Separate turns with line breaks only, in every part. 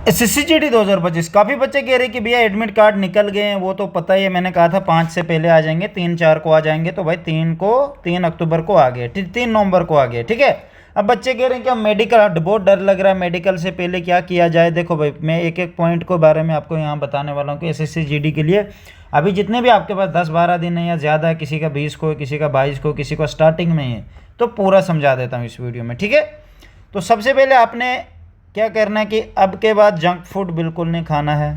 SSCGD 2025 काफ़ी बच्चे कह रहे कि भैया एडमिट कार्ड निकल गए हैं, वो तो पता ही है, मैंने कहा था 5 से पहले आ जाएंगे, 3-4 को आ जाएंगे, तो भाई 3 अक्टूबर को आ गए, 3 नवंबर को आ गए, ठीक है। अब बच्चे कह रहे हैं कि हम मेडिकल, बहुत डर लग रहा है, मेडिकल से पहले क्या किया जाए। देखो भाई, मैं एक एक पॉइंट को बारे में आपको यहाँ बताने वाला हूँ कि SSCGD के लिए अभी जितने भी आपके पास 10-12 दिन है या ज़्यादा है, किसी का 20 को, किसी का 22 को, किसी को स्टार्टिंग में ही है, तो पूरा समझा देता हूँ इस वीडियो में, ठीक है। तो सबसे पहले आपने क्या करना है कि अब के बाद जंक फूड बिल्कुल नहीं खाना है,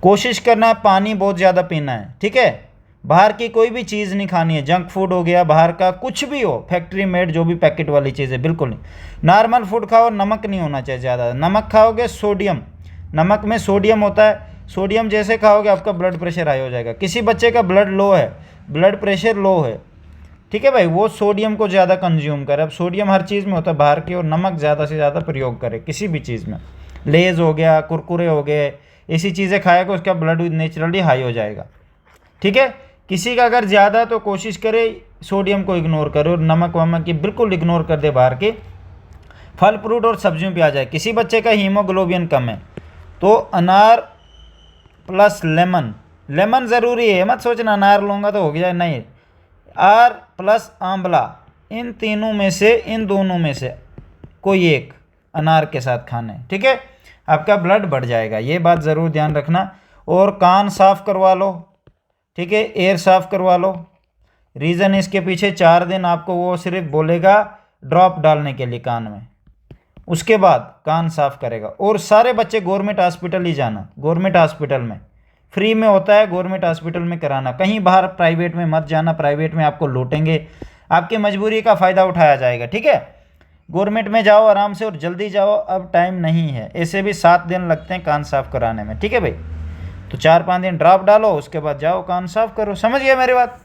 कोशिश करना है पानी बहुत ज़्यादा पीना है, ठीक है। बाहर की कोई भी चीज़ नहीं खानी है, जंक फूड हो गया, बाहर का कुछ भी हो, फैक्ट्री मेड जो भी पैकेट वाली चीज़ है बिल्कुल नहीं। नॉर्मल फूड खाओ, नमक नहीं होना चाहिए ज़्यादा, नमक खाओगे सोडियम, नमक में सोडियम होता है, सोडियम जैसे खाओगे आपका ब्लड प्रेशर हाई हो जाएगा। किसी बच्चे का ब्लड लो है, ब्लड प्रेशर लो है, ठीक है भाई, वो सोडियम को ज़्यादा कंज्यूम करे। अब सोडियम हर चीज़ में होता है बाहर की, और नमक ज़्यादा से ज़्यादा प्रयोग करे किसी भी चीज़ में, लेज़ हो गया, कुरकुरे हो गए, ऐसी चीज़ें खाएगा उसका ब्लड नेचुरली हाई हो जाएगा, ठीक है। किसी का अगर ज़्यादा तो कोशिश करे सोडियम को इग्नोर करे और नमक वमक की बिल्कुल इग्नोर कर दे, बाहर के फल फ्रूट और सब्जियों पे आ जाए। किसी बच्चे का हीमोग्लोबिन कम है तो अनार प्लस लेमन, लेमन ज़रूरी है, मत सोचना अनार लूँगा तो हो गया, नहीं, आर प्लस आंवला, इन तीनों में से, इन दोनों में से कोई एक अनार के साथ खाने, ठीक है, आपका ब्लड बढ़ जाएगा, ये बात ज़रूर ध्यान रखना। और कान साफ़ करवा लो, ठीक है, एयर साफ़ करवा लो। रीज़न इसके पीछे 4 दिन आपको वो सिर्फ बोलेगा ड्रॉप डालने के लिए कान में, उसके बाद कान साफ़ करेगा। और सारे बच्चे गवर्नमेंट हॉस्पिटल ही जाना, गवर्नमेंट हॉस्पिटल में फ्री में होता है, गवर्नमेंट हॉस्पिटल में कराना, कहीं बाहर प्राइवेट में मत जाना, प्राइवेट में आपको लूटेंगे, आपकी मजबूरी का फ़ायदा उठाया जाएगा, ठीक है। गवर्नमेंट में जाओ आराम से और जल्दी जाओ, अब टाइम नहीं है, ऐसे भी 7 दिन लगते हैं कान साफ़ कराने में, ठीक है भाई। तो 4-5 दिन ड्रॉप डालो, उसके बाद जाओ कान साफ़ करो, समझ गया मेरी बात।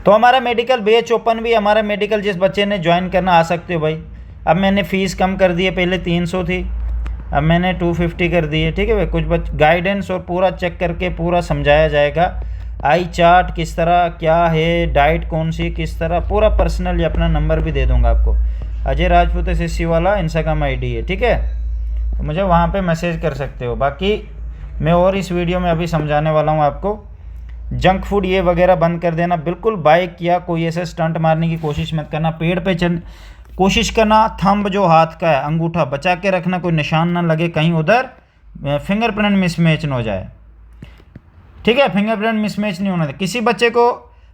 तो हमारा मेडिकल बैच ओपन भी, हमारा मेडिकल जिस बच्चे ने ज्वाइन करना आ सकते हो भाई। अब मैंने फ़ीस कम कर दी है, पहले 300 थी, अब मैंने 250 कर दी है, ठीक है भाई। कुछ गाइडेंस और पूरा चेक करके पूरा समझाया जाएगा, आई चार्ट किस तरह क्या है, डाइट कौन सी किस तरह, पूरा पर्सनली अपना नंबर भी दे दूंगा आपको, अजय राजपूत SSC वाला इंस्टाग्राम ID है, ठीक है, तो मुझे वहाँ पे मैसेज कर सकते हो। बाकी मैं और इस वीडियो में अभी समझाने वाला हूँ आपको, जंक फूड ये वगैरह बंद कर देना बिल्कुल। बाइक या कोई ऐसे स्टंट मारने की कोशिश मत करना, पेड़ पे चढ़ कोशिश करना, थंब जो हाथ का है अंगूठा बचा के रखना, कोई निशान ना लगे कहीं उधर, फिंगरप्रिंट मिसमैच ना हो जाए, ठीक है, फिंगरप्रिंट मिसमैच नहीं होना। किसी बच्चे को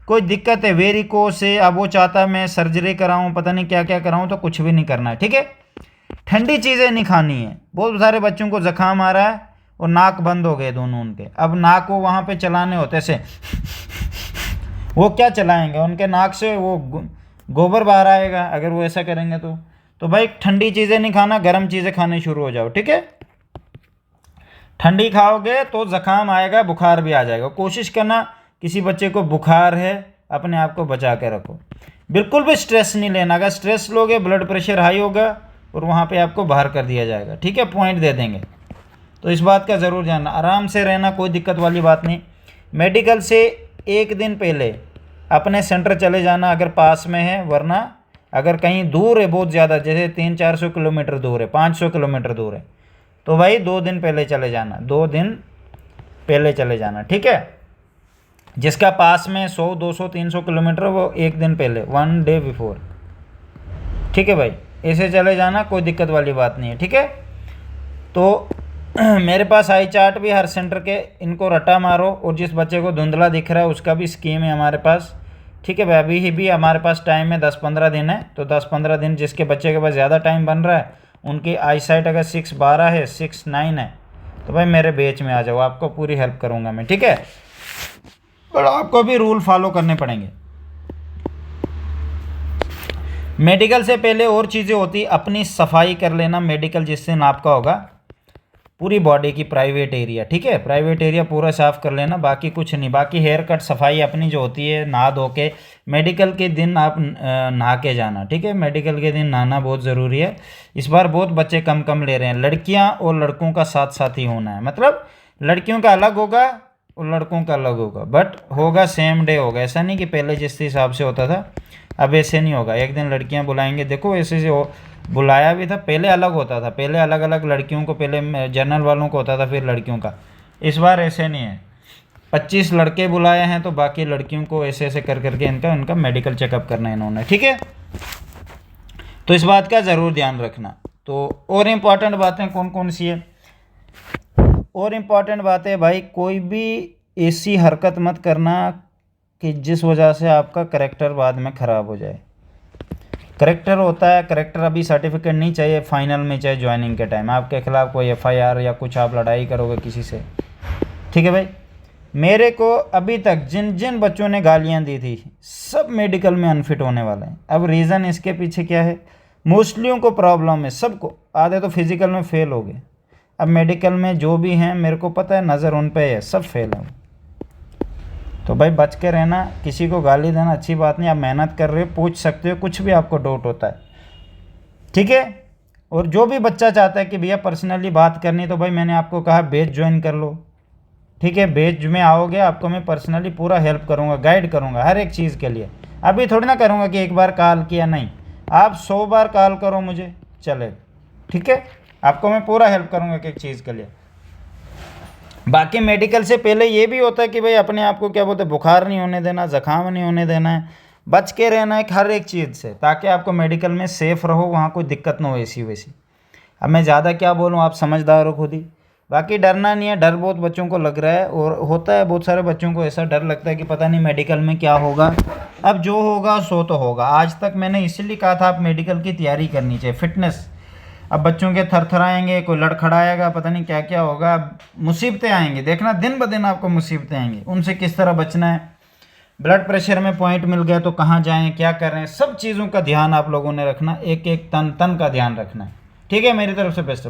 कोई दिक्कत है वेरिकोस है, अब वो चाहता है मैं सर्जरी कराऊं, पता नहीं क्या क्या कराऊं, तो कुछ भी नहीं करना है, ठीक है। ठंडी चीज़ें नहीं खानी है, बहुत सारे बच्चों को ज़ुकाम आ रहा है और नाक बंद हो गए दोनों उनके, अब नाक को वहाँ पे चलाने होते से वो क्या चलाएंगे, उनके नाक से वो गोबर बाहर आएगा अगर वो ऐसा करेंगे तो भाई ठंडी चीज़ें नहीं खाना, गर्म चीज़ें खाने शुरू हो जाओ, ठीक है। ठंडी खाओगे तो ज़ुकाम आएगा, बुखार भी आ जाएगा। कोशिश करना किसी बच्चे को बुखार है अपने आप को बचा के रखो, बिल्कुल भी स्ट्रेस नहीं लेना, अगर स्ट्रेस लोगे ब्लड प्रेशर हाई होगा और वहाँ पे आपको बाहर कर दिया जाएगा, ठीक है, पॉइंट दे देंगे। तो इस बात का ज़रूर ध्यान, आराम से रहना, कोई दिक्कत वाली बात नहीं। मेडिकल से एक दिन पहले अपने सेंटर चले जाना अगर पास में है, वरना अगर कहीं दूर है बहुत ज़्यादा, जैसे 300-400 किलोमीटर दूर है, 500 किलोमीटर दूर है, तो भाई 2 दिन पहले चले जाना, 2 दिन पहले चले जाना, ठीक है। जिसका पास में 100, 200, 300 किलोमीटर वो 1 दिन पहले, 1 डे बिफोर, ठीक है भाई, ऐसे चले जाना, कोई दिक्कत वाली बात नहीं है, ठीक है। तो मेरे पास आई चार्ट भी हर सेंटर के, इनको रटा मारो, और जिस बच्चे को धुंधला दिख रहा है उसका भी स्कीम है हमारे पास, ठीक है भाई। अभी ही भी हमारे पास टाइम है 10-15 दिन है, तो 10-15 दिन जिसके बच्चे के पास ज़्यादा टाइम बन रहा है, उनकी आई साइट अगर 6-12 है, 6-9 है, तो भाई मेरे बैच में आ जाओ, आपको पूरी हेल्प करूँगा मैं, ठीक है। पर आपको भी रूल फॉलो करने पड़ेंगे। मेडिकल से पहले और चीज़ें होती, अपनी सफाई कर लेना, मेडिकल जिस दिन आपका होगा, पूरी बॉडी की प्राइवेट एरिया, ठीक है, प्राइवेट एरिया पूरा साफ़ कर लेना, बाकी कुछ नहीं। बाकी हेयर कट सफाई अपनी जो होती है, नहा धो के, मेडिकल के दिन आप नहा के जाना, ठीक है, मेडिकल के दिन नहाना बहुत ज़रूरी है। इस बार बहुत बच्चे कम ले रहे हैं, लड़कियां और लड़कों का साथ साथ ही होना है, मतलब लड़कियों का अलग होगा और लड़कों का अलग होगा, बट होगा सेम डे होगा, ऐसा नहीं कि पहले जिस हिसाब से होता था अब ऐसे नहीं होगा। एक दिन लड़कियां बुलाएंगे, देखो ऐसे से बुलाया भी था, पहले अलग होता था, पहले अलग अलग लड़कियों को, पहले जनरल वालों को होता था फिर लड़कियों का। इस बार ऐसे नहीं है, 25 लड़के बुलाए हैं तो बाकी लड़कियों को ऐसे ऐसे कर करके इनका मेडिकल चेकअप करना है इन्होंने, ठीक है। तो इस बात का ज़रूर ध्यान रखना। तो और इम्पॉर्टेंट बातें कौन कौन सी है, और इम्पॉर्टेंट बात है भाई, कोई भी ऐसी हरकत मत करना कि जिस वजह से आपका करेक्टर बाद में ख़राब हो जाए। करेक्टर होता है, करेक्टर अभी सर्टिफिकेट नहीं चाहिए फाइनल में, चाहे ज्वाइनिंग के टाइम आपके खिलाफ कोई एफआईआर या कुछ आप लड़ाई करोगे किसी से, ठीक है भाई। मेरे को अभी तक जिन जिन बच्चों ने गालियां दी थी सब मेडिकल में अनफिट होने वाले हैं। अब रीज़न इसके पीछे क्या है, मोस्टलियों को प्रॉब्लम है, सबको, आधे तो फिजिकल में फेल हो गए। अब मेडिकल में जो भी हैं मेरे को पता है नज़र उन पे है, सब फेल हैं। तो भाई बच के रहना, किसी को गाली देना अच्छी बात नहीं। आप मेहनत कर रहे हो, पूछ सकते हो, कुछ भी आपको डाउट होता है, ठीक है। और जो भी बच्चा चाहता है कि भैया पर्सनली बात करनी, तो भाई मैंने आपको कहा बैच ज्वाइन कर लो, ठीक है। बैच में आओगे आपको मैं पर्सनली पूरा हेल्प करूँगा, गाइड करूँगा हर एक चीज़ के लिए। अभी थोड़ी ना करूँगा कि एक बार कॉल किया, नहीं, आप 100 बार कॉल करो मुझे चलेगा, ठीक है। आपको मैं पूरा हेल्प करूँगा एक एक चीज़ के लिए। बाकी मेडिकल से पहले ये भी होता है कि भाई अपने आप को क्या बोलते हैं, बुखार नहीं होने देना, ज़ुकाम नहीं होने देना है, बच के रहना है हर एक चीज़ से, ताकि आपको मेडिकल में सेफ़ रहो, वहाँ कोई दिक्कत ना हो ऐसी वैसी। अब मैं ज़्यादा क्या बोलूँ, आप समझदार हो खुद ही। बाकी डरना नहीं है, डर बहुत बच्चों को लग रहा है, और होता है बहुत सारे बच्चों को ऐसा डर लगता है कि पता नहीं मेडिकल में क्या होगा। अब जो होगा सो तो होगा। आज तक मैंने इसीलिए कहा था आप मेडिकल की तैयारी करनी चाहिए, फिटनेस। अब बच्चों के थरथराएंगे, कोई लड़खड़ाएगा, पता नहीं क्या क्या होगा, मुसीबतें आएंगी, देखना दिन ब दिन आपको मुसीबतें आएंगी, उनसे किस तरह बचना है। ब्लड प्रेशर में पॉइंट मिल गया तो कहाँ जाएं, क्या करें, सब चीज़ों का ध्यान आप लोगों ने रखना, एक एक तन तन का ध्यान रखना है, ठीक है। मेरी तरफ से बेस्ट।